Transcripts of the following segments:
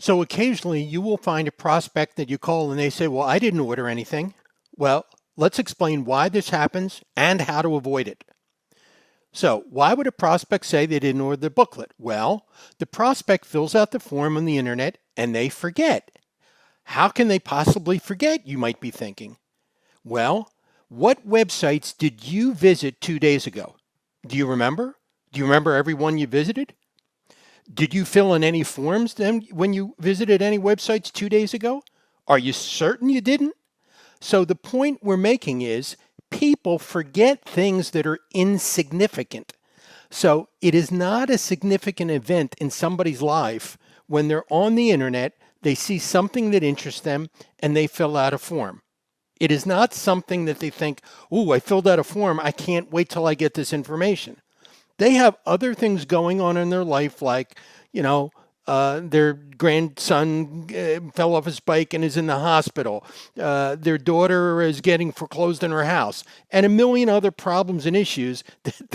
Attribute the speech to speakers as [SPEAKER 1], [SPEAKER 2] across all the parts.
[SPEAKER 1] So occasionally you will find a prospect that you call and they say, well, I didn't order anything. Well, let's explain why this happens and how to avoid it. So why would a prospect say they didn't order the booklet? Well, the prospect fills out the form on the internet and they forget. How can they possibly forget, you might be thinking? Well, what websites did you visit 2 days ago? Do you remember? Do you remember every one you visited? Did you fill in any forms then when you visited any websites 2 days ago? Are you certain you didn't? So the point we're making is people forget things that are insignificant. So it is not a significant event in somebody's life when they're on the internet, they see something that interests them, and they fill out a form. It is not something that they think, oh, I filled out a form, I can't wait till I get this information. They have other things going on in their life, like, their grandson fell off his bike and is in the hospital. Their daughter is getting foreclosed in her house, and a million other problems and issues.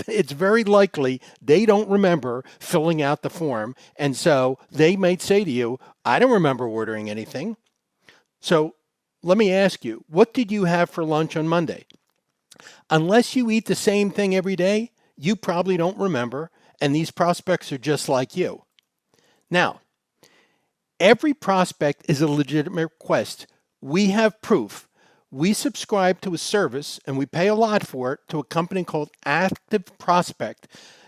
[SPEAKER 1] It's very likely they don't remember filling out the form. And so they might say to you, I don't remember ordering anything. So let me ask you, what did you have for lunch on Monday? Unless you eat the same thing every day, you probably don't remember, and these prospects are just like you. Now, every prospect is a legitimate request. We have proof. We subscribe to a service, and we pay a lot for it, to a company called Active Prospect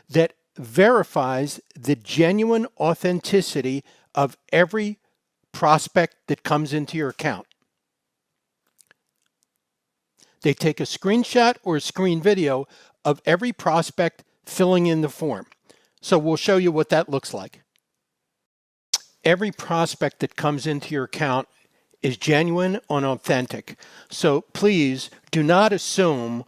[SPEAKER 1] that verifies the genuine authenticity of every prospect that comes into your account. They take a screenshot or a screen video of every prospect filling in the form. So we'll show you what that looks like. Every prospect that comes into your account is genuine and authentic. So please do not assume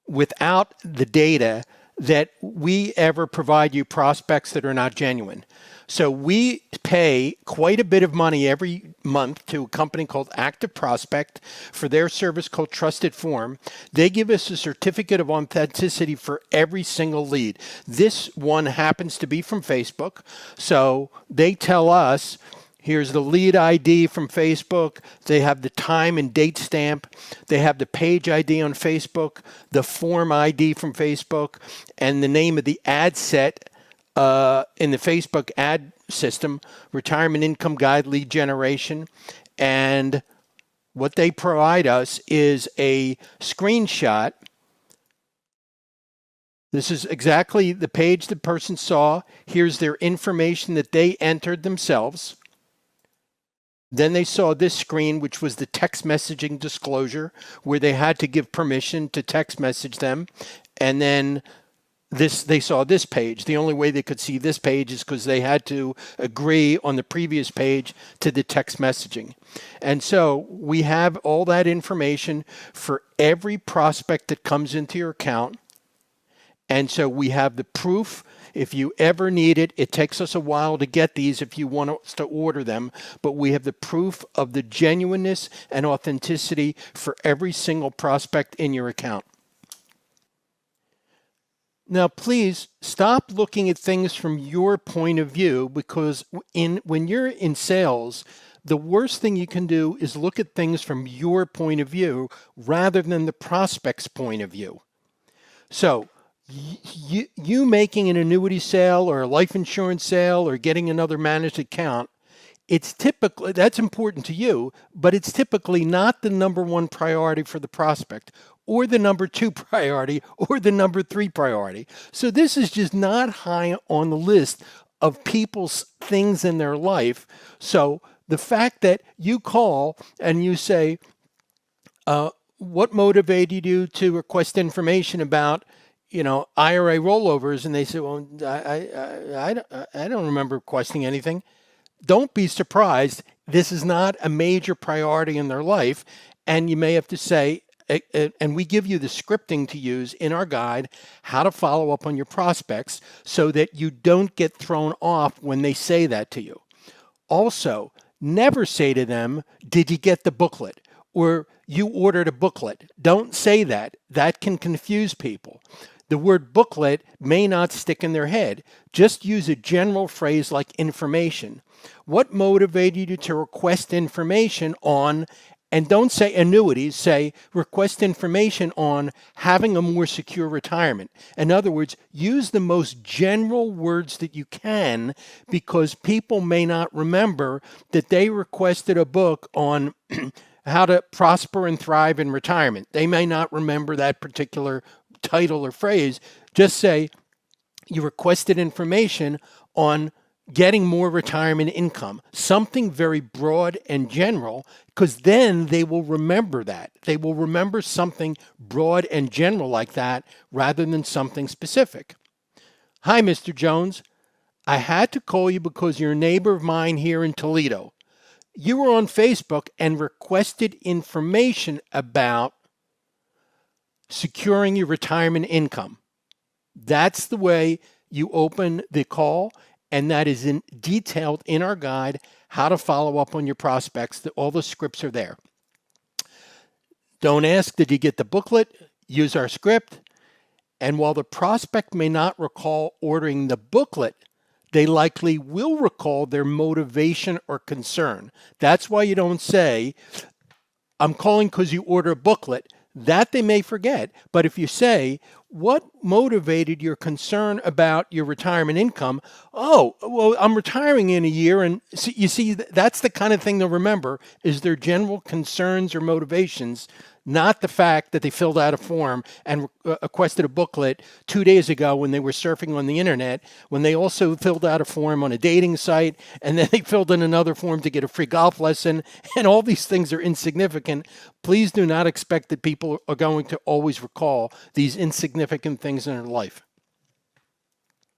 [SPEAKER 1] without the data that we ever provide you prospects that are not genuine. So we pay quite a bit of money every month to a company called Active Prospect for their service called Trusted Form. They give us a certificate of authenticity for every single lead. This one happens to be from Facebook. So they tell us, here's the lead ID from Facebook. They have the time and date stamp. They have the page ID on Facebook, the form ID from Facebook, and the name of the ad set in the Facebook ad system, Retirement Income Guide Lead Generation. And what they provide us is a screenshot. This is exactly the page the person saw. Here's their information that they entered themselves. Then they saw this screen, which was the text messaging disclosure, where they had to give permission to text message them. And then they saw this page. The only way they could see this page is because they had to agree on the previous page to the text messaging. And so we have all that information for every prospect that comes into your account. And so we have the proof. If you ever need it, it takes us a while to get these if you want us to order them, but we have the proof of the genuineness and authenticity for every single prospect in your account. Now, please stop looking at things from your point of view, because when you're in sales, the worst thing you can do is look at things from your point of view rather than the prospect's point of view. So you making an annuity sale or a life insurance sale or getting another managed account, it's typically, that's important to you, but it's typically not the number one priority for the prospect, or the number two priority, or the number three priority. So this is just not high on the list of people's things in their life. So the fact that you call and you say, what motivated you to request information about, IRA rollovers? And they say, well, I don't remember requesting anything. Don't be surprised. This is not a major priority in their life. And you may have to say, and we give you the scripting to use in our guide, how to follow up on your prospects so that you don't get thrown off when they say that to you. Also, never say to them, did you get the booklet? Or you ordered a booklet. Don't say that. That can confuse people. The word booklet may not stick in their head. Just use a general phrase like information. What motivated you to request information on, and don't say annuities, say request information on having a more secure retirement. In other words, use the most general words that you can, because people may not remember that they requested a book on how to prosper and thrive in retirement. They may not remember that particular title or phrase. Just say you requested information on getting more retirement income, something very broad and general, because then they will remember that. They will remember something broad and general like that rather than something specific. Hi, Mr. Jones. I had to call you because you're a neighbor of mine here in Toledo. You were on Facebook and requested information about securing your retirement income. That's the way you open the call, and that is detailed in our guide, how to follow up on your prospects. All the scripts are there. Don't ask, did you get the booklet? Use our script. And while the prospect may not recall ordering the booklet, they likely will recall their motivation or concern. That's why you don't say, I'm calling because you order a booklet. That they may forget. But if you say, what motivated your concern about your retirement income? Oh, well, I'm retiring in a year. And you see, that's the kind of thing they'll remember, is their general concerns or motivations, not the fact that they filled out a form and requested a booklet 2 days ago when they were surfing on the internet, when they also filled out a form on a dating site, and then they filled in another form to get a free golf lesson, and all these things are insignificant. Please do not expect that people are going to always recall these insignificant things in their life.